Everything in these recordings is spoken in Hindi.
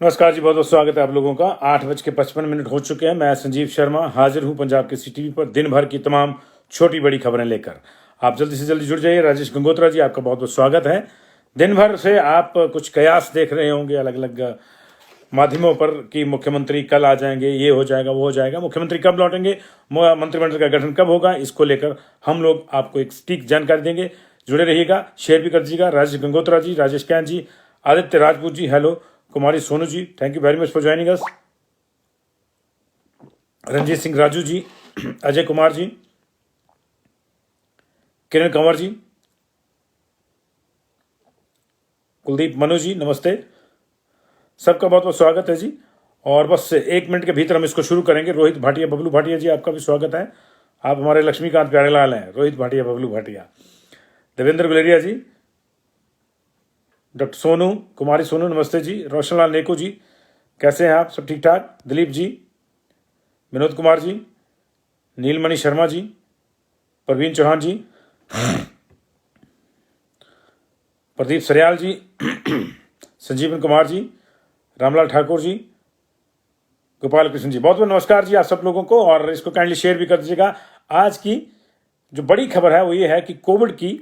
नमस्कार जी, बहुत बहुत स्वागत है आप लोगों का। 8:55 हो चुके हैं। मैं संजीव शर्मा हाजिर हूं पंजाब के सी पर दिन भर की तमाम छोटी बड़ी खबरें लेकर। आप जल्दी से जल्दी जुड़ जाइए। राजेश गंगोत्रा जी, आपका बहुत बहुत स्वागत है। दिन भर से आप कुछ कयास देख रहे होंगे अलग अलग माध्यमों पर कि मुख्यमंत्री कल आ जाएंगे, ये हो जाएगा, वो हो जाएगा, मुख्यमंत्री कब लौटेंगे, मंत्रिमंडल का गठन कब होगा, इसको लेकर हम लोग आपको एक सटीक जानकारी देंगे। जुड़े रहिएगा, शेयर भी कर दीजिएगा। Rajesh Gangotra ji, Rajesh Kain ji, Aditya Rajput ji, hello. Kumari Sonu ji, thank you very much for joining us. Ranjit Singh Raju ji, Ajay Kumar ji, Kiran Kanwar ji, Kuldeep Manu ji, नमस्ते। सबका बहुत बहुत स्वागत है जी। और बस 1 मिनट के भीतर हम इसको शुरू करेंगे। रोहित भाटिया, बबलू भाटिया जी, आपका भी स्वागत है। आप हमारे लक्ष्मीकांत प्यारेलाल हैं। रोहित भाटिया, बबलू भाटिया, देवेंद्र गुलेरिया जी, डॉक्टर सोनू, कुमारी सोनू, नमस्ते जी। रोशनलाल नेको जी, कैसे हैं आप? सब ठीक ठाक। दिलीप जी, विनोद कुमार जी, नीलमणि शर्मा जी, प्रवीण चौहान जी, प्रदीप सरियाल जी, संजीवन कुमार जी, रामलाल ठाकुर जी, गोपाल कृष्ण जी, बहुत बहुत नमस्कार जी आप सब लोगों को। और इसको काइंडली शेयर भी कर दीजिएगा। आज की जो बड़ी खबर है वो ये है कि कोविड की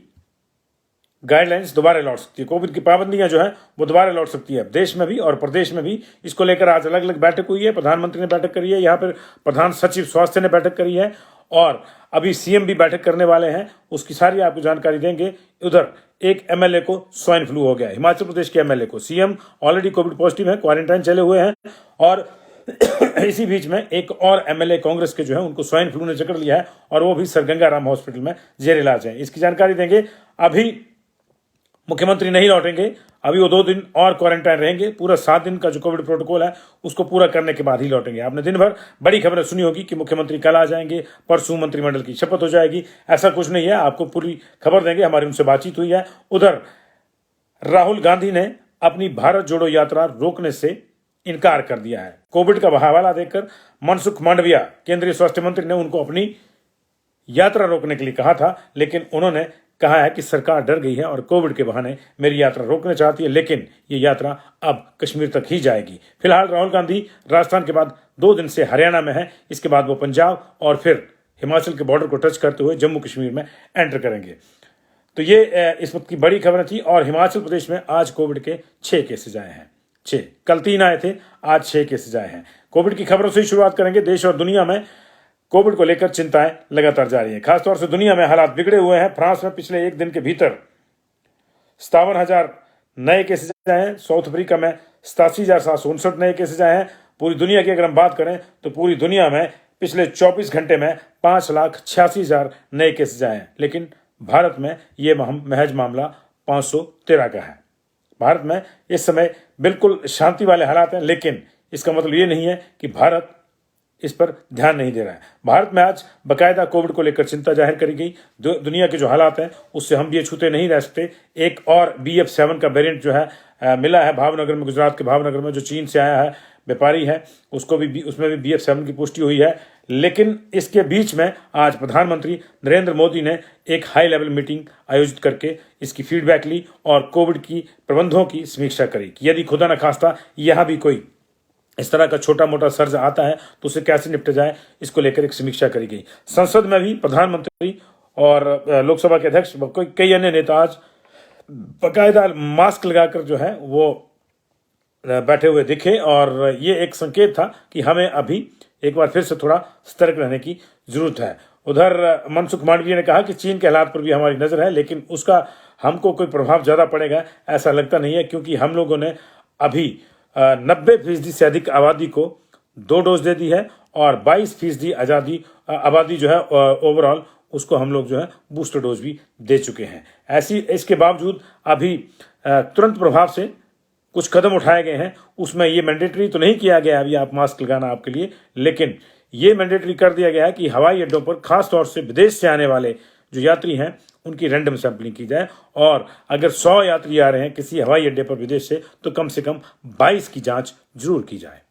गाइडलाइंस दोबारा लौट सकती है। कोविड की पाबंदियां जो है वो दोबारा लौट सकती है, देश में भी और प्रदेश में भी। इसको लेकर आज अलग अलग बैठक हुई है। प्रधानमंत्री ने बैठक करी है, यहाँ पर प्रधान सचिव स्वास्थ्य ने बैठक करी है और अभी सीएम भी बैठक करने वाले हैं। उसकी सारी आपको जानकारी देंगे। उधर एक एमएलए को स्वाइन फ्लू हो गया, हिमाचल प्रदेश के एमएलए को। सीएम ऑलरेडी कोविड पॉजिटिव है, क्वारंटाइन चले हुए हैं। और इसी बीच में एक और एमएलए कांग्रेस के जो है उनको स्वाइन फ्लू ने जकड़ लिया है और वो भी सर गंगाराम हॉस्पिटल में जेर इलाज है। इसकी जानकारी देंगे। अभी मुख्यमंत्री नहीं लौटेंगे, अभी वो 2 दिन और क्वारंटाइन रहेंगे। पूरा 7 दिन का जो कोविड प्रोटोकॉल है उसको पूरा करने के बाद ही लौटेंगे। आपने दिन भर बड़ी खबरें सुनी होगी कि मुख्यमंत्री कल आ जाएंगे, परसों मंत्रिमंडल की शपथ हो जाएगी। ऐसा कुछ नहीं है, आपको पूरी खबर देंगे। हमारी उनसे बातचीत हुई है। उधर राहुल गांधी ने अपनी भारत जोड़ो यात्रा रोकने से इनकार कर दिया है। कोविड का हवाला देकर मनसुख मांडविया, केंद्रीय स्वास्थ्य मंत्री, ने उनको अपनी यात्रा रोकने के लिए कहा था, लेकिन उन्होंने कहा है कि सरकार डर गई है और कोविड के बहाने मेरी यात्रा रोकना चाहती है, लेकिन ये यात्रा अब कश्मीर तक ही जाएगी। फिलहाल राहुल गांधी राजस्थान के बाद 2 दिन से हरियाणा में है, इसके बाद वो पंजाब और फिर हिमाचल के बॉर्डर को टच करते हुए जम्मू कश्मीर में एंटर करेंगे। तो ये इस वक्त की बड़ी खबर थी। और हिमाचल प्रदेश में आज कोविड के 6 केसेज आए हैं। 6, कल 3 आए थे, आज 6 केसेज आए हैं। कोविड की खबरों से ही शुरुआत करेंगे। देश और दुनिया में कोविड को लेकर चिंताएं लगातार जारी हैं। खासतौर से दुनिया में हालात बिगड़े हुए हैं। फ्रांस में पिछले 1 दिन के भीतर 57,000 नए केसेज आए हैं। साउथ अफ्रीका में 87,759 नए केसेज आए हैं। पूरी दुनिया की अगर हम बात करें तो पूरी दुनिया में पिछले 24 घंटे में 5,86,000 नए केसेज आए हैं। लेकिन भारत में ये महज मामला 513 का है। भारत में इस समय बिल्कुल शांति वाले हालात हैं, लेकिन इसका मतलब ये नहीं है कि भारत इस पर ध्यान नहीं दे रहा है। भारत में आज बाकायदा कोविड को लेकर चिंता जाहिर करी गई। दुनिया के जो हालात हैं उससे हम भी छूते नहीं रह सकते। एक और BF7 का वेरिएंट जो है मिला है भावनगर में, गुजरात के भावनगर में, जो चीन से आया है, व्यापारी है, उसमें भी BF7 की पुष्टि हुई है। लेकिन इसके बीच में आज प्रधानमंत्री नरेंद्र मोदी ने एक हाई लेवल मीटिंग आयोजित करके इसकी फीडबैक ली और कोविड की प्रबंधों की समीक्षा करी कि यदि खुदा न खास्ता यहाँ भी कोई इस तरह का छोटा मोटा सर्ज आता है तो उसे कैसे निपटा जाए, इसको लेकर एक समीक्षा करी गई। संसद में भी प्रधानमंत्री और लोकसभा के अध्यक्ष, कई अन्य नेता आज बाकायदा मास्क लगाकर जो है वो बैठे हुए दिखे और ये एक संकेत था कि हमें अभी एक बार फिर से थोड़ा सतर्क रहने की जरूरत है। उधर मनसुख मांडविया ने कहा कि चीन के हालात पर भी हमारी नजर है, लेकिन उसका हमको कोई प्रभाव ज्यादा पड़ेगा ऐसा लगता नहीं है, क्योंकि हम लोगों ने अभी 90% से अधिक आबादी को 2 डोज दे दी है और 22% आबादी जो है ओवरऑल उसको हम लोग जो है बूस्टर डोज भी दे चुके हैं। इसके बावजूद अभी तुरंत प्रभाव से कुछ कदम उठाए गए हैं। उसमें ये मैंडेटरी तो नहीं किया गया अभी आप मास्क लगाना आपके लिए, लेकिन ये मैंडेटरी कर दिया गया है कि हवाई अड्डों पर खास तौर से विदेश से आने वाले जो यात्री हैं उनकी रैंडम सैंपलिंग की जाए और अगर 100 यात्री आ रहे हैं किसी हवाई अड्डे पर विदेश से तो कम से कम 22 की जांच जरूर की जाए।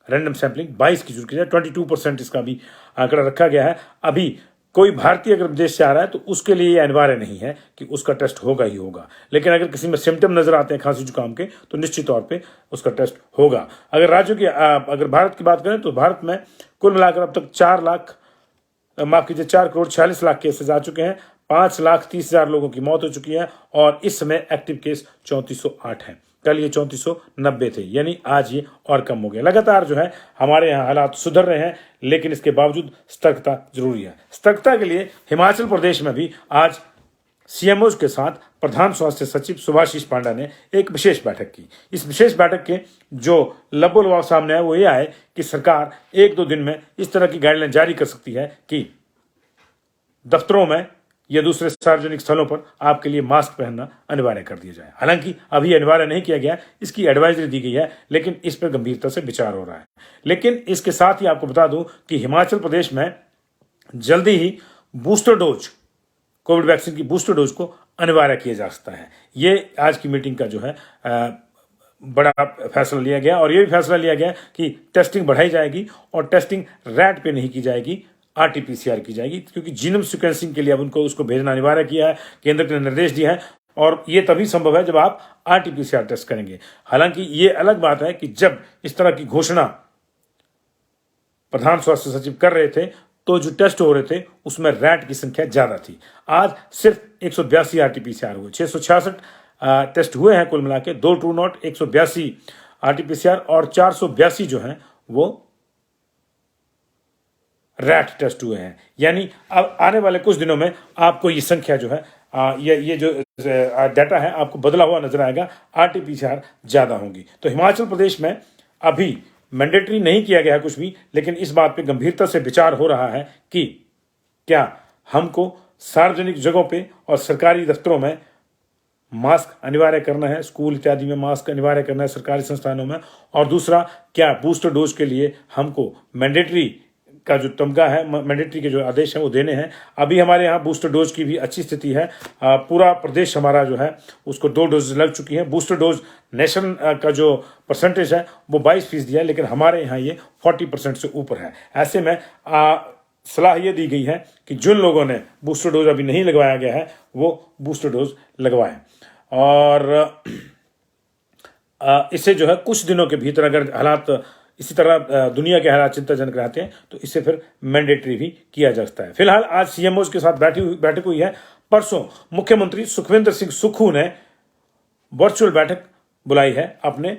रैंडम सैंपलिंग 22 की जरूर की जाए। 22% इसका भी आंकड़ा रखा गया है। अभी कोई भारतीय अगर विदेश से आ रहा है तो उसके लिए ये अनिवार्य नहीं है कि उसका टेस्ट होगा ही होगा, लेकिन अगर किसी में सिम्टम नजर आते हैं खांसी जुकाम के तो निश्चित तौर पे उसका टेस्ट होगा। अगर राज्यों की अगर भारत की बात करें तो भारत में कुल मिलाकर अब तक 4,46,00,000 केसेस आ चुके हैं, 5,30,000 लोगों की मौत हो चुकी है और इस समय एक्टिव केस 3408 हैं। कल ये 3490 थे, यानी आज ये और कम हो गया। लगातार जो है हमारे यहाँ हालात सुधर रहे हैं, लेकिन इसके बावजूद सतर्कता जरूरी है। सतर्कता के लिए हिमाचल प्रदेश में भी आज सीएमओ के साथ प्रधान स्वास्थ्य सचिव सुभाशीष पांडा ने एक विशेष बैठक की। इस विशेष बैठक के जो लबोलवाब सामने आए वो ये आए कि सरकार 1-2 दिन में इस तरह की गाइडलाइन जारी कर सकती है कि दफ्तरों में या दूसरे सार्वजनिक स्थलों पर आपके लिए मास्क पहनना अनिवार्य कर दिया जाए। हालांकि अभी अनिवार्य नहीं किया गया, इसकी एडवाइजरी दी गई है, लेकिन इस पर गंभीरता से विचार हो रहा है। लेकिन इसके साथ ही आपको बता दूं कि हिमाचल प्रदेश में जल्दी ही बूस्टर डोज, कोविड वैक्सीन की बूस्टर डोज को अनिवार्य किया जा सकता है। ये आज की मीटिंग का जो है बड़ा फैसला लिया गया और ये भी फैसला लिया गया कि टेस्टिंग बढ़ाई जाएगी और टेस्टिंग रैट पे नहीं की जाएगी, आरटीपीसीआर की जाएगी, क्योंकि जीनोम सीक्वेंसिंग के लिए अब उनको उसको भेजना अनिवार्य किया है, केंद्र ने निर्देश दिया है और ये तभी संभव है जब आप आरटीपीसीआर टेस्ट करेंगे। हालांकि ये अलग बात है कि जब इस तरह की घोषणा प्रधान स्वास्थ्य सचिव कर रहे थे तो जो टेस्ट हो रहे थे उसमें रैट की संख्या ज्यादा थी। आज सिर्फ 182 आरटीपीसीआर हुए, 666 टेस्ट हुए हैं कुल मिला के, 2 ट्रू नॉट, 182 आरटीपीसीआर और 482 जो हैं वो रैट टेस्ट हुए हैं। यानी अब आने वाले कुछ दिनों में आपको ये संख्या जो है ये जो डाटा है आपको बदला हुआ नजर आएगा, आरटीपीसीआर ज्यादा होंगी। तो हिमाचल प्रदेश में अभी मैंडेटरी नहीं किया गया है कुछ भी, लेकिन इस बात पे गंभीरता से विचार हो रहा है कि क्या हमको सार्वजनिक जगहों पे और सरकारी दफ्तरों में मास्क अनिवार्य करना है, स्कूल इत्यादि में मास्क अनिवार्य करना है सरकारी संस्थानों में, और दूसरा क्या बूस्टर डोज के लिए हमको मैंडेटरी का जो तमगा है, मैंडेटरी के जो आदेश हैं वो देने हैं। अभी हमारे यहाँ बूस्टर डोज की भी अच्छी स्थिति है, पूरा प्रदेश हमारा जो है उसको 2 डोज लग चुकी है। बूस्टर डोज नेशन का जो परसेंटेज है वो 22% है, लेकिन हमारे यहाँ ये 40% से ऊपर है। ऐसे में सलाह ये दी गई है कि जिन लोगों ने बूस्टर डोज अभी नहीं लगवाया गया है वो बूस्टर डोज लगवाएं, और इससे जो है कुछ दिनों के भीतर अगर हालात इसी तरह दुनिया के हालात चिंताजनक रहते हैं तो इससे फिर मैंडेटरी भी किया जा सकता है। फिलहाल आज सीएमओ के साथ बैठक हुई है। परसों मुख्यमंत्री सुखविंदर सिंह सुक्खू ने वर्चुअल बैठक बुलाई है अपने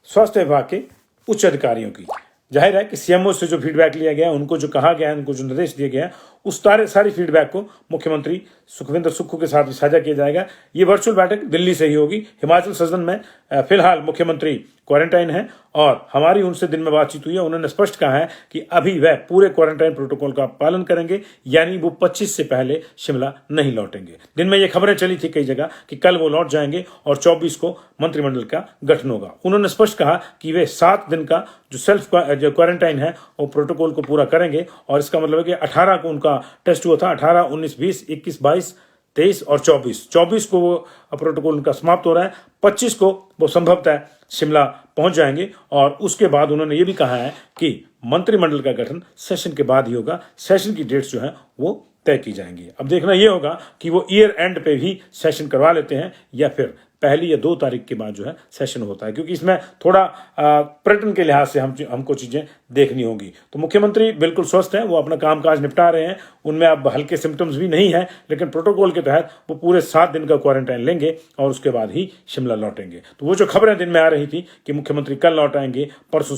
स्वास्थ्य विभाग के उच्च अधिकारियों की। जाहिर है कि सीएमओ से जो फीडबैक लिया गया, उनको जो कहा गया है, उनको जो निर्देश दिए गए हैं, उस सारी फीडबैक को मुख्यमंत्री सुखविंदर सुक्खू के साथ भी साझा किया जाएगा। ये वर्चुअल बैठक दिल्ली से ही होगी। हिमाचल सदन में फिलहाल मुख्यमंत्री क्वारंटाइन है और हमारी उनसे दिन में बातचीत हुई है। उन्होंने स्पष्ट कहा है कि अभी वह पूरे क्वारंटाइन प्रोटोकॉल का पालन करेंगे, यानी वो 25 से पहले शिमला नहीं लौटेंगे। दिन में ये खबरें चली थी कई जगह कि कल वो लौट जाएंगे और 24 को मंत्रिमंडल का गठन होगा। उन्होंने स्पष्ट कहा कि वे 7 दिन का जो सेल्फ क्वारंटाइन है वो प्रोटोकॉल को पूरा करेंगे, और इसका मतलब है कि 18 को उनका टेस्ट हुआ था, 18, 19, 20, 21, 22, 23 और 24 को वो प्रोटोकॉल उनका समाप्त हो रहा है। 25 को वो संभवतः शिमला पहुंच जाएंगे, और उसके बाद उन्होंने ये भी कहा है कि मंत्रिमंडल का गठन सेशन के बाद ही होगा। सेशन की डेट्स जो है वो तय की जाएंगी। अब देखना ये होगा कि वो ईयर एंड पे भी सेशन करवा लेते हैं या फिर 1 या 2 तारीख के बाद जो है सेशन होता है, क्योंकि इसमें थोड़ा पर्यटन के लिहाज से हमको चीजें देखनी होगी। तो मुख्यमंत्री बिल्कुल स्वस्थ हैं, वो अपना कामकाज निपटा रहे हैं, उनमें अब हल्के सिम्टम्स भी नहीं है, लेकिन प्रोटोकॉल के तहत वो पूरे 7 दिन का क्वारंटाइन लेंगे और उसके बाद ही शिमला लौटेंगे। तो वो जो खबरें दिन में आ रही थी कि मुख्यमंत्री कल लौट आएंगे, परसों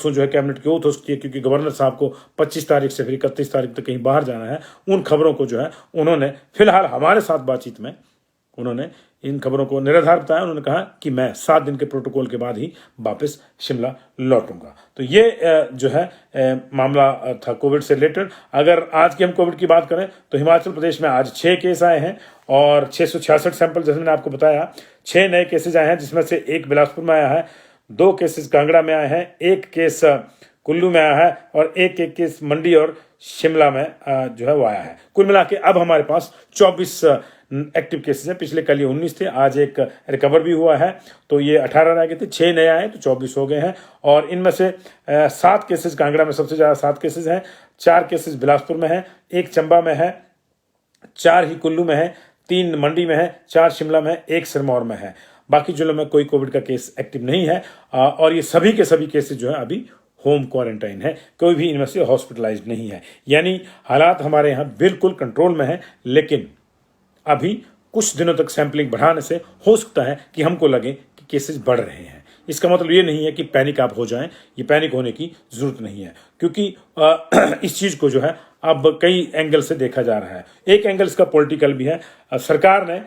जो है कैबिनेट की ओथ हो सकती है, क्योंकि गवर्नर साहब को 25 तारीख से फिर 31 तारीख तक कहीं बाहर जाना है। उन खबरों को जो है उन्होंने फिलहाल हमारे साथ बातचीत में उन्होंने इन खबरों को निराधार बताया। उन्होंने कहा कि मैं 7 दिन के प्रोटोकॉल के बाद ही वापस शिमला लौटूंगा। तो ये जो है मामला था कोविड से रिलेटेड। अगर आज की हम कोविड की बात करें तो हिमाचल प्रदेश में आज 6 केस आए हैं और 666 सैंपल, जैसे मैंने आपको बताया 6 नए केसेज आए हैं, जिसमें से 1 बिलासपुर में आया है, 2 केसेस कांगड़ा में आए हैं, 1 केस कुल्लू में आया है और एक केस मंडी और शिमला में जो है वो आया है। कुल मिला के अब हमारे पास 24 एक्टिव केसेस हैं। पिछले कल ये 19 थे, आज एक रिकवर भी हुआ है, तो ये 18 रह गए थे, 6 नए आए तो 24 हो गए हैं। और इनमें से 7 केसेस कांगड़ा में सबसे ज़्यादा 7 केसेस हैं, 4 केसेस बिलासपुर में हैं, 1 चंबा में है, 4 ही कुल्लू में है, 3 मंडी में है, 4 शिमला में है, 1 सिरमौर में है। बाकी जिलों में कोई कोविड का केस एक्टिव नहीं है और ये सभी के सभी केसेस जो है अभी होम क्वारंटाइन है, कोई भी इनमें से हॉस्पिटलाइज्ड नहीं है। यानी हालात हमारे यहाँ बिल्कुल कंट्रोल में है, लेकिन अभी कुछ दिनों तक सैंपलिंग बढ़ाने से हो सकता है कि हमको लगे कि केसेस बढ़ रहे हैं। इसका मतलब ये नहीं है कि पैनिक आप हो जाएं, ये पैनिक होने की जरूरत नहीं है, क्योंकि इस चीज़ को जो है अब कई एंगल से देखा जा रहा है। एक एंगल इसका पॉलिटिकल भी है। सरकार ने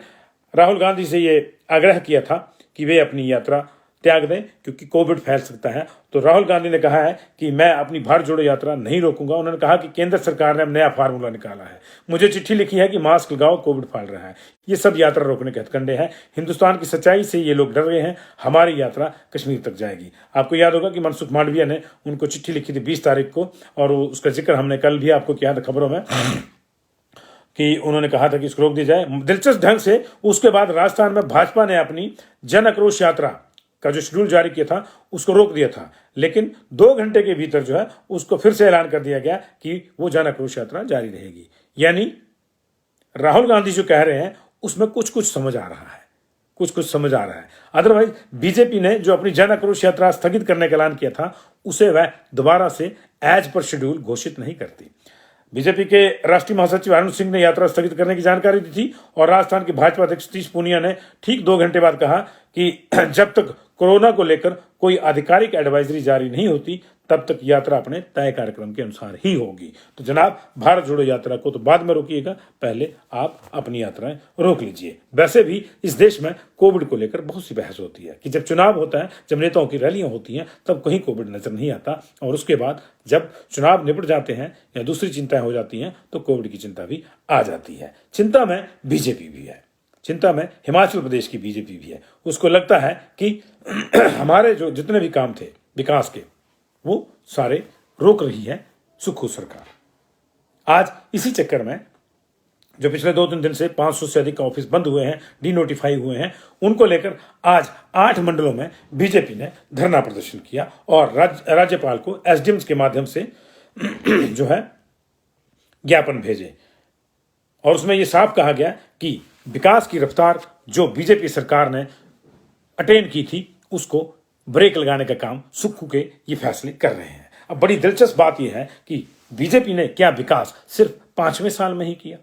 राहुल गांधी से ये आग्रह किया था कि वे अपनी यात्रा त्याग दें क्योंकि कोविड फैल सकता है, तो राहुल गांधी ने कहा है कि मैं अपनी भारत जोड़ो यात्रा नहीं रोकूंगा। उन्होंने कहा कि केंद्र सरकार ने अब नया फार्मूला निकाला है, मुझे चिट्ठी लिखी है कि मास्क लगाओ, कोविड फैल रहा है। ये सब यात्रा रोकने के हथकंडे हैं। हिंदुस्तान की सच्चाई से ये लोग डर रहे हैं। हमारी यात्रा कश्मीर तक जाएगी। आपको याद होगा कि मनसुख मांडविया ने उनको चिट्ठी लिखी थी 20 तारीख को, और उसका जिक्र हमने कल भी आपको किया था खबरों में कि उन्होंने कहा था कि इसको रोक दिया जाए। दिलचस्प ढंग से उसके बाद राजस्थान में भाजपा ने अपनी जन आक्रोश यात्रा का जो शेड्यूल जारी किया था उसको रोक दिया था, लेकिन 2 घंटे के भीतर जो है उसको फिर से ऐलान कर दिया गया कि वो जन आक्रोश यात्रा जारी रहेगी। यानी राहुल गांधी जो कह रहे हैं उसमें कुछ कुछ समझ आ रहा है, कुछ कुछ समझ आ रहा है। अदरवाइज बीजेपी ने जो अपनी जन आक्रोश यात्रा स्थगित करने का ऐलान किया था उसे वह दोबारा से एज पर शेड्यूल घोषित नहीं करती। बीजेपी के राष्ट्रीय महासचिव अरुण सिंह ने यात्रा स्थगित करने की जानकारी दी थी और राजस्थान के भाजपा अध्यक्ष सतीश पूनिया ने ठीक 2 घंटे बाद कहा कि जब तक कोरोना को लेकर कोई आधिकारिक एडवाइजरी जारी नहीं होती तब तक यात्रा अपने तय कार्यक्रम के अनुसार ही होगी। तो जनाब, भारत जोड़ो यात्रा को तो बाद में रोकिएगा, पहले आप अपनी यात्राएं रोक लीजिए। वैसे भी इस देश में कोविड को लेकर बहुत सी बहस होती है कि जब चुनाव होता है, जब नेताओं की रैलियां होती हैं, तब कहीं कोविड नजर नहीं आता, और उसके बाद जब चुनाव निपट जाते हैं या दूसरी चिंताएं हो जाती हैं तो कोविड की चिंता भी आ जाती है। चिंता में बीजेपी भी है, चिंता में हिमाचल प्रदेश की बीजेपी भी है। उसको लगता है कि हमारे जो जितने भी काम थे विकास के वो सारे रोक रही है सुक्खू सरकार। आज इसी चक्कर में जो पिछले 2-3 दिन से 500 से अधिक ऑफिस बंद हुए हैं, डीनोटिफाई हुए हैं, उनको लेकर आज 8 मंडलों में बीजेपी ने धरना प्रदर्शन किया और राज्यपाल को एसडीएम्स के माध्यम से जो है ज्ञापन भेजे। और उसमें यह साफ कहा गया कि विकास की रफ्तार जो बीजेपी सरकार ने अटेन की थी उसको ब्रेक लगाने का काम सुक्खू के ये फैसले कर रहे हैं। अब बड़ी दिलचस्प बात यह है कि बीजेपी ने क्या विकास सिर्फ 5वें साल में ही किया,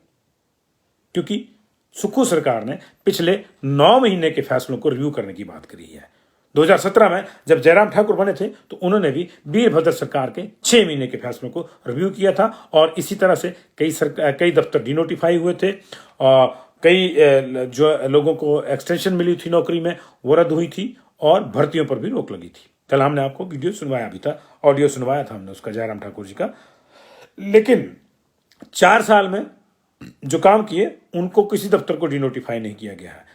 क्योंकि सुक्खू सरकार ने पिछले 9 महीने के फैसलों को रिव्यू करने की बात करी है। 2017 में जब जयराम ठाकुर बने थे तो उन्होंने भी वीरभद्र सरकार के 6 महीने के फैसलों को रिव्यू किया था, और इसी तरह से कई दफ्तर डिनोटिफाई हुए थे और कई जो लोगों को एक्सटेंशन मिली थी नौकरी में वो रद्द हुई थी, और भर्तियों पर भी रोक लगी थी। कल हमने आपको वीडियो सुनवाया भी था, ऑडियो सुनवाया था हमने उसका, जयराम ठाकुर जी का। लेकिन 4 साल में जो काम किए उनको किसी दफ्तर को डिनोटिफाई नहीं किया गया है।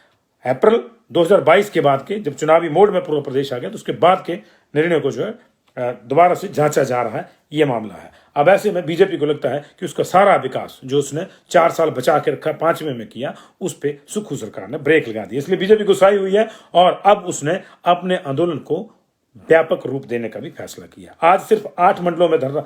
अप्रैल 2022 के बाद के जब चुनावी मोड में पूरा प्रदेश आ गया तो उसके बाद के निर्णयों को जो है दोबारा से जांचा जा रहा है, ये मामला है। अब ऐसे में बीजेपी को लगता है कि उसका सारा विकास जो उसने 4 साल बचा के रखा 5वें में किया, उस पर सुक्खू सरकार ने ब्रेक लगा दिया। इसलिए बीजेपी गुस्साई हुई है और अब उसने अपने आंदोलन को व्यापक रूप देने का भी फैसला किया। आज सिर्फ 8 मंडलों में धरना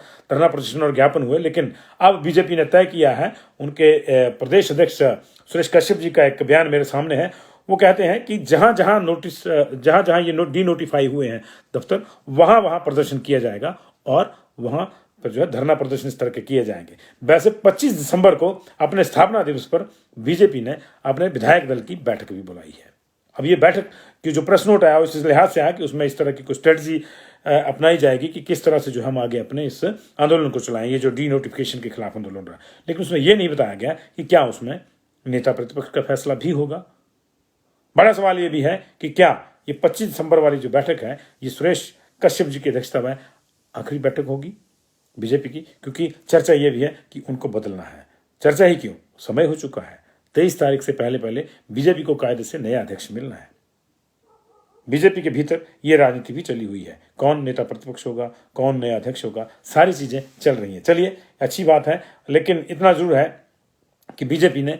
प्रदर्शन और ज्ञापन हुए, लेकिन अब बीजेपी ने तय किया है, उनके प्रदेश अध्यक्ष सुरेश कश्यप जी का एक बयान मेरे सामने है। वो कहते हैं कि जहां जहां ये डीनोटिफाई हुए हैं दफ्तर, वहां प्रदर्शन किया जाएगा और वहां पर जो है धरना प्रदर्शन इस तरह के किए जाएंगे। वैसे 25 दिसंबर को अपने स्थापना दिवस पर बीजेपी ने अपने विधायक दल की बैठक भी बुलाई है। अब ये बैठक की जो प्रेस नोट आया उस लिहाज से आया कि उसमें इस तरह की कुछ स्ट्रेटजी अपनाई जाएगी कि किस तरह से जो हम आगे अपने इस आंदोलन को चलाएं, ये जो डीनोटिफिकेशन के खिलाफ आंदोलन रहा। लेकिन उसमें यह नहीं बताया गया कि क्या उसमें नेता प्रतिपक्ष का फैसला भी होगा। बड़ा सवाल यह भी है कि क्या ये 25 दिसंबर वाली जो बैठक है ये सुरेश कश्यप जी की अध्यक्षता में आखिरी बैठक होगी बीजेपी की, क्योंकि चर्चा यह भी है कि उनको बदलना है। चर्चा ही क्यों, समय हो चुका है। 23 तारीख से पहले बीजेपी को कायदे से नया अध्यक्ष मिलना है। बीजेपी के भीतर ये राजनीति भी चली हुई है, कौन नेता प्रतिपक्ष होगा, कौन नया अध्यक्ष होगा, सारी चीजें चल रही हैं। चलिए, अच्छी बात है, लेकिन इतना जरूर है कि बीजेपी ने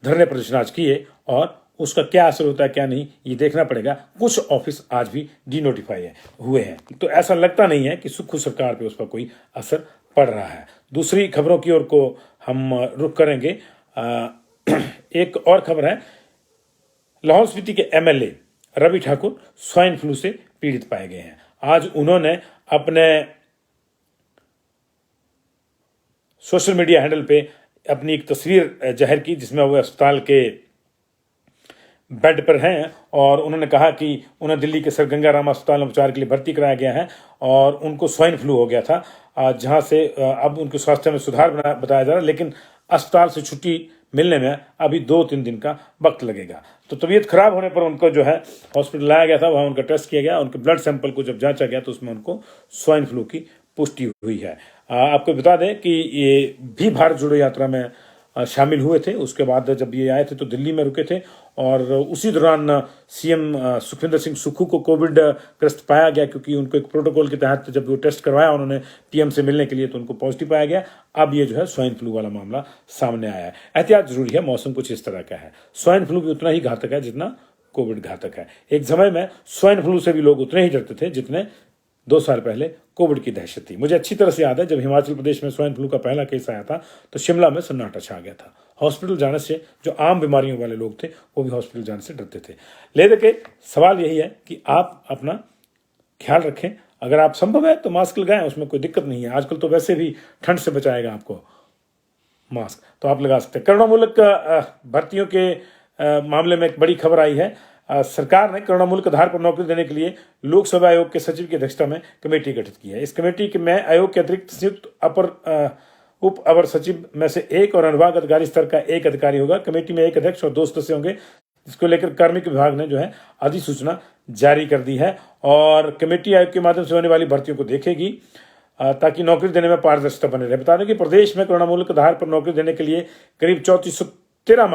धरने प्रदर्शन आज किए और उसका क्या असर होता है क्या नहीं ये देखना पड़ेगा। कुछ ऑफिस आज भी डीनोटिफाई हुए हैं, तो ऐसा लगता नहीं है कि सुख सरकार पे उस पर कोई असर पड़ रहा है। दूसरी खबरों की ओर को हम रुख करेंगे। एक और खबर है, लाहौल स्पीति के MLA Ravi Thakur swine flu से पीड़ित पाए गए हैं। आज उन्होंने अपने सोशल मीडिया हैंडल पे अपनी एक तस्वीर जाहिर की जिसमें वो अस्पताल के बेड पर हैं और उन्होंने कहा कि उन्हें दिल्ली के सर गंगाराम अस्पताल में उपचार के लिए भर्ती कराया गया है और उनको स्वाइन फ्लू हो गया था, जहां से अब उनके स्वास्थ्य में सुधार बताया जा रहा है, लेकिन अस्पताल से छुट्टी मिलने में अभी 2-3 दिन का वक्त लगेगा। तो तबीयत खराब होने पर उनको जो है हॉस्पिटल लाया गया था, वहां उनका टेस्ट किया गया, उनके ब्लड सैंपल को जब जांचा गया तो उसमें उनको स्वाइन फ्लू की पुष्टि हुई है। आपको बता दें कि ये भी भारत जोड़ो यात्रा में शामिल हुए थे। उसके बाद जब ये आए थे तो दिल्ली में रुके थे और उसी दौरान सीएम सुखविंदर सिंह सुक्खू को कोविड ग्रस्त पाया गया, क्योंकि उनको एक प्रोटोकॉल के तहत जब वो टेस्ट करवाया उन्होंने पीएम से मिलने के लिए तो उनको पॉजिटिव पाया गया। अब ये जो है स्वाइन फ्लू वाला मामला सामने आया है। एहतियात जरूरी है, मौसम कुछ इस तरह का है। स्वाइन फ्लू भी उतना ही घातक है जितना कोविड घातक है। एक समय में स्वाइन फ्लू से भी लोग उतने ही डरते थे जितने 2 साल पहले कोविड की दहशत थी। मुझे अच्छी तरह से याद है जब हिमाचल प्रदेश में स्वाइन फ्लू का पहला केस आया था तो शिमला में सन्नाटा छा गया था। हॉस्पिटल जाने से जो आम बीमारियों वाले लोग थे वो भी हॉस्पिटल जाने से डरते थे। लेकिन सवाल यही है कि आप अपना ख्याल रखें, अगर आप संभव है तो मास्क लगाएं, उसमें कोई दिक्कत नहीं है। आजकल तो वैसे भी ठंड से बचाएगा आपको मास्क, तो आप लगा सकते हैं। करुणामूलक भर्तियों के मामले में एक बड़ी खबर आई है। सरकार ने करुणामूलक आधार पर नौकरी देने के लिए लोकसेवा आयोग के सचिव की अध्यक्षता में कमेटी गठित की है। इस कमेटी में आयोग के अतिरिक्त संयुक्त उप अवर सचिव में से एक और अनुभाग अधिकारी स्तर का एक अधिकारी होगा। कमेटी में एक अध्यक्ष और 2 सदस्य होंगे, जिसको लेकर कार्मिक विभाग ने जो है अधिसूचना जारी कर दी है और कमेटी आयोग के माध्यम से होने वाली भर्तियों को देखेगी ताकि नौकरी देने में पारदर्शिता बने रहे। बता दें कि प्रदेश में करुणामूलक आधार पर नौकरी देने के लिए करीब 3413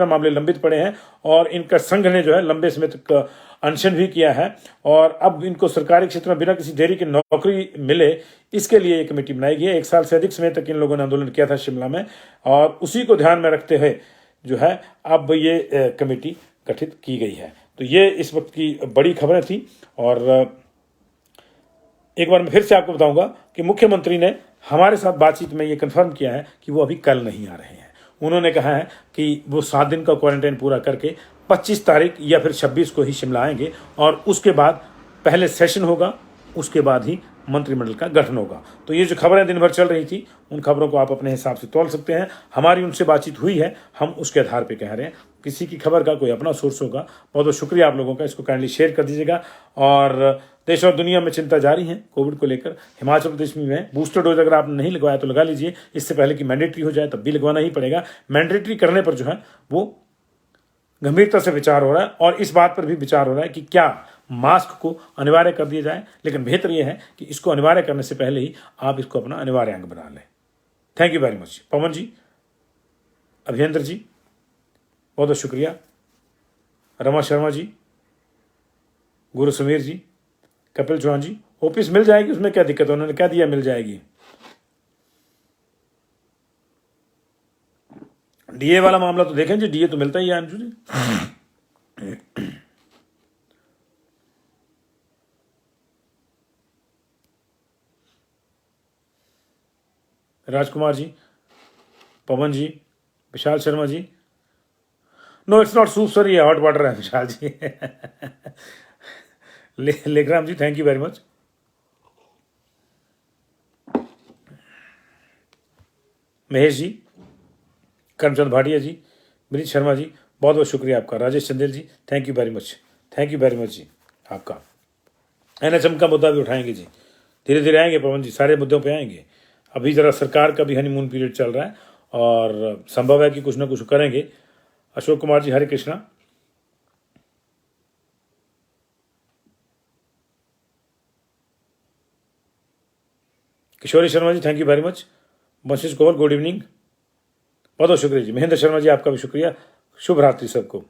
मामले लंबित पड़े हैं और इनका संघ ने जो है लंबे समय तक अनशन भी किया है और अब इनको सरकारी क्षेत्र में बिना किसी देरी के नौकरी मिले इसके लिए ये कमेटी बनाई गई है। 1 साल से अधिक समय तक इन लोगों ने आंदोलन किया था शिमला में और उसी को ध्यान में रखते हुए जो है अब ये कमेटी गठित की गई है। तो ये इस वक्त की बड़ी खबरें थी और एक बार मैं फिर से आपको बताऊंगा कि मुख्यमंत्री ने हमारे साथ बातचीत में ये कंफर्म किया है कि वो अभी कल नहीं आ रहे हैं। उन्होंने कहा है कि वो 7 दिन का क्वारंटाइन पूरा करके 25 तारीख या फिर 26 को ही शिमला आएंगे और उसके बाद पहले सेशन होगा, उसके बाद ही मंत्रिमंडल का गठन होगा। तो ये जो खबरें दिन भर चल रही थी उन खबरों को आप अपने हिसाब से तौल सकते हैं। हमारी उनसे बातचीत हुई है, हम उसके आधार पर कह रहे हैं। किसी की खबर का कोई अपना सोर्स होगा। बहुत बहुत शुक्रिया आप लोगों का, इसको काइंडली शेयर कर दीजिएगा। और देश और दुनिया में चिंता जारी है कोविड को लेकर। हिमाचल प्रदेश में बूस्टर डोज अगर आपने नहीं लगवाया तो लगा लीजिए, इससे पहले कि मैंडेटरी हो जाए तब भी लगवाना ही पड़ेगा। मैंडेटरी करने पर जो है वो गंभीरता से विचार हो रहा है और इस बात पर भी विचार हो रहा है कि क्या मास्क को अनिवार्य कर दिया जाए, लेकिन बेहतर यह है कि इसको अनिवार्य करने से पहले ही आप इसको अपना अनिवार्य अंग बना लें। Thank you very much. Pawan ji, Abhiyantar ji, बहुत बहुत शुक्रिया। रमा शर्मा जी, गुरु समीर जी, कपिल चौहान जी। ऑफिस मिल जाएगी, उसमें क्या दिक्कत है, उन्होंने क्या दिया मिल जाएगी। डीए वाला मामला तो देखें जी, डीए तो मिलता ही है Anshu ji. Rajkumar ji, Pawan ji, Vishal Sharma ji. No it's not soup sir, ये हॉट वाटर है Vishal ji. Lekhram ji, thank you very much. Mahesh ji, Karamchand Bhatia ji, Vineet Sharma ji, बहुत बहुत शुक्रिया आपका। Rajesh Chandel ji, thank you very much, thank you very much ji आपका। एनएचएम का मुद्दा भी उठाएंगे जी, धीरे धीरे आएंगे पवन जी, सारे मुद्दों पे आएंगे। अभी जरा सरकार का भी हनीमून पीरियड चल रहा है और संभव है कि कुछ ना कुछ करेंगे। Ashok Kumar ji, Hare Krishna. Kishori Sharma ji, thank you very much. Vashishth Gover, good evening, बहुत बहुत शुक्रिया जी। महेंद्र शर्मा जी, आपका भी शुक्रिया। शुभ रात्रि सबको।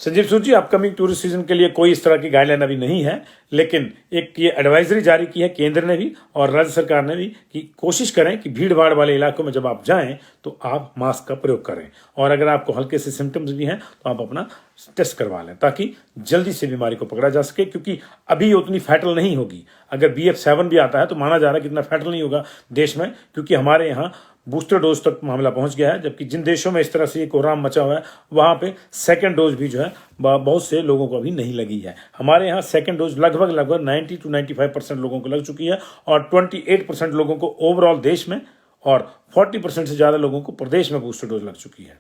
संजीव सूद जी, अपकमिंग टूरिस्ट सीजन के लिए कोई इस तरह की गाइडलाइन अभी नहीं है, लेकिन एक ये एडवाइजरी जारी की है केंद्र ने भी और राज्य सरकार ने भी कि कोशिश करें कि भीड़ भाड़ वाले इलाकों में जब आप जाएं तो आप मास्क का प्रयोग करें, और अगर आपको हल्के से सिम्टम्स भी हैं तो आप अपना टेस्ट करवा लें ताकि जल्दी से बीमारी को पकड़ा जा सके, क्योंकि अभी ये उतनी फैटल नहीं होगी। अगर BF7 भी आता है तो माना जा रहा है कि इतना फैटल नहीं होगा देश में, क्योंकि हमारे यहाँ बूस्टर डोज तक मामला पहुंच गया है, जबकि जिन देशों में इस तरह से कोहराम मचा हुआ है वहां पे सेकंड डोज भी जो है बहुत से लोगों को अभी नहीं लगी है। हमारे यहाँ सेकंड डोज लगभग 90 to 95% लोगों को लग चुकी है और 28% लोगों को ओवरऑल देश में और 40% से ज्यादा लोगों को प्रदेश में बूस्टर डोज लग चुकी है।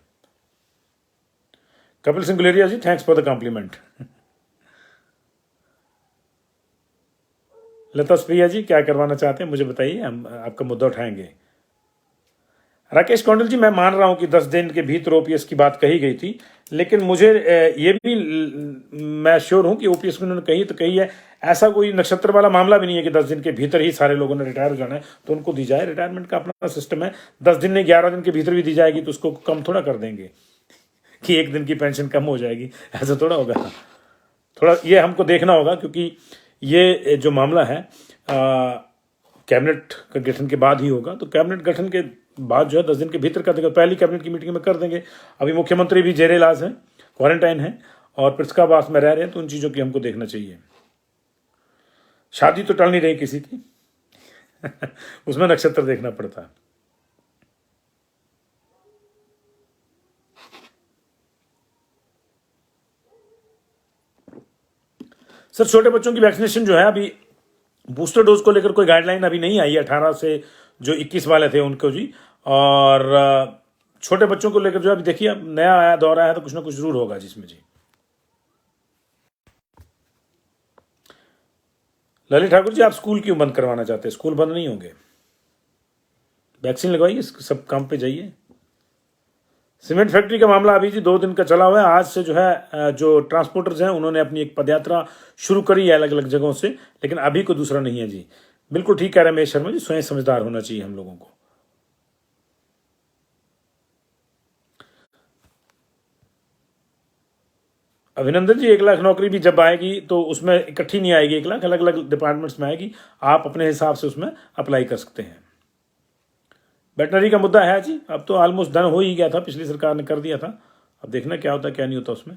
कपिल सिंह गुलेरिया जी, थैंक्स फॉर द कॉम्प्लीमेंट। लता प्रिया जी, क्या करवाना चाहते हैं मुझे बताइए, हम आपका मुद्दा उठाएंगे। राकेश कौंडल जी, मैं मान रहा हूं कि 10 दिन के भीतर OPS की बात कही गई थी, लेकिन मुझे ये भी मैं श्योर हूं कि OPS में उन्होंने कही तो कही है, ऐसा कोई नक्षत्र वाला मामला भी नहीं है कि 10 दिन के भीतर ही सारे लोगों ने रिटायर हो जाना है तो उनको दी जाए। रिटायरमेंट का अपना सिस्टम है, 10 दिन नहीं 11 दिन के भीतर भी दी जाएगी तो उसको कम थोड़ा कर देंगे कि 1 दिन की पेंशन कम हो जाएगी, ऐसा थोड़ा होगा। थोड़ा ये हमको देखना होगा, क्योंकि ये जो मामला है कैबिनेट का गठन के बाद ही होगा, तो कैबिनेट गठन के बाद जो है 10 दिन के भीतर कर देंगे, पहली कैबिनेट की मीटिंग में कर देंगे। अभी मुख्यमंत्री भी जेरे इलाज है, क्वारंटाइन है और पृथकावास में रह रहे हैं, तो उन चीज़ों की हमको देखना चाहिए। शादी तो टल नहीं रही किसी की उसमें नक्षत्र देखना पड़ता है। सर, छोटे बच्चों की वैक्सीनेशन जो है अभी बूस्टर डोज को लेकर कोई गाइडलाइन अभी नहीं आई है, 18 से जो 21 वाले थे उनको जी, और छोटे बच्चों को लेकर जो अभी देखिए अब नया आया दौर आया तो कुछ ना कुछ जरूर होगा जिसमें जी। ललित ठाकुर जी, आप स्कूल क्यों बंद करवाना चाहते हैं? स्कूल बंद नहीं होंगे, वैक्सीन लगवाइए, सब काम पे जाइए। सीमेंट फैक्ट्री का मामला अभी जी 2 दिन का चला हुआ है। आज से जो है जो ट्रांसपोर्टर्स हैं उन्होंने अपनी एक पदयात्रा शुरू करी है अलग अलग जगहों से, लेकिन अभी कोई दूसरा नहीं है जी। बिल्कुल ठीक कह रहे हैं महेश शर्मा जी, स्वयं समझदार होना चाहिए हम लोगों को। अभिनंदन जी, 1 लाख नौकरी भी जब आएगी तो उसमें इकट्ठी नहीं आएगी 1 लाख, अलग अलग डिपार्टमेंट्स में आएगी, आप अपने हिसाब से उसमें अप्लाई कर सकते हैं। वेटनरी का मुद्दा है जी, अब तो ऑलमोस्ट डन हो ही गया था, पिछली सरकार ने कर दिया था, अब देखना क्या होता क्या नहीं होता उसमें।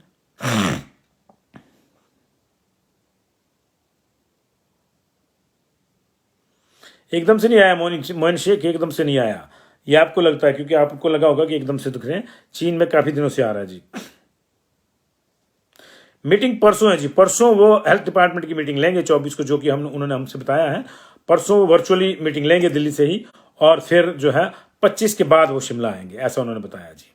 एकदम से नहीं आया मोइन शेख, एकदम से नहीं आया, ये आपको लगता है, क्योंकि आपको लगा होगा कि एकदम से दिख रहे हैं, चीन में काफी दिनों से आ रहा है जी। मीटिंग परसों है जी, परसों वो हेल्थ डिपार्टमेंट की मीटिंग लेंगे 24 को, जो कि उन्होंने हमसे बताया है। परसों वो वर्चुअली मीटिंग लेंगे दिल्ली से ही, और फिर जो है 25 के बाद वो शिमला आएंगे, ऐसा उन्होंने बताया जी।